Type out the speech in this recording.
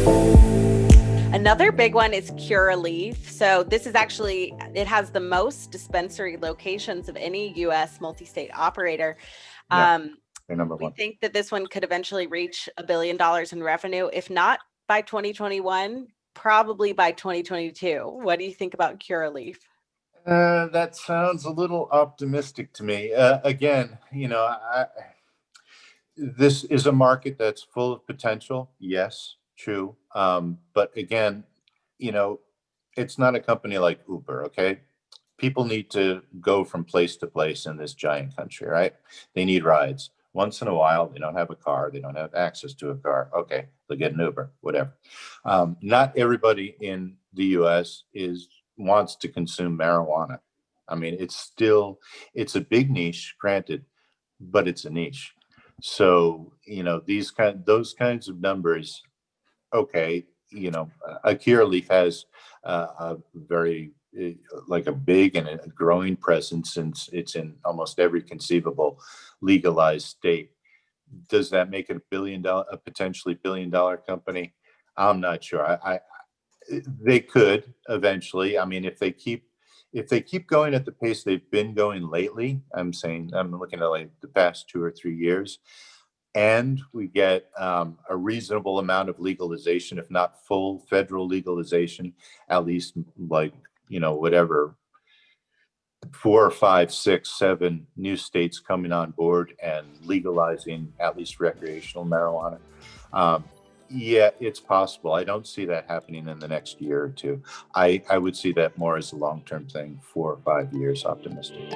Another big one is Curaleaf. So this is actually, it has the most dispensary locations of any US multi-state operator. Yeah, Um, they're number we one. think that this one could eventually reach $1 billion in revenue, if not by 2021, probably by 2022. What do you think about Curaleaf? That sounds a little optimistic to me. Again, this is a market that's full of potential. Yes, true. But again, you know, it's not a company like Uber, okay? People need to go from place to place in this giant country, right? They need rides. Once in a while, they don't have a car, they don't have access to a car. Okay, they'll get an Uber, whatever. Not everybody in the US is wants to consume marijuana. I mean, it's a big niche, granted, but it's a niche. So, those kinds of numbers, okay, Akira Leaf has a very like a big and a growing presence since it's in almost every conceivable legalized state. Does that make it a potentially $1 billion company? I'm not sure. They could eventually. I mean, if they keep going at the pace they've been going lately, I'm looking at like the past 2 or 3 years, and we get a reasonable amount of legalization, if not full federal legalization, at least like whatever 4 or 5, 6, 7 new states coming on board and legalizing at least recreational marijuana. Um, yeah, it's possible. I don't see that happening in the next year or two. I would see that more as a long-term thing, 4 or 5 years optimistic.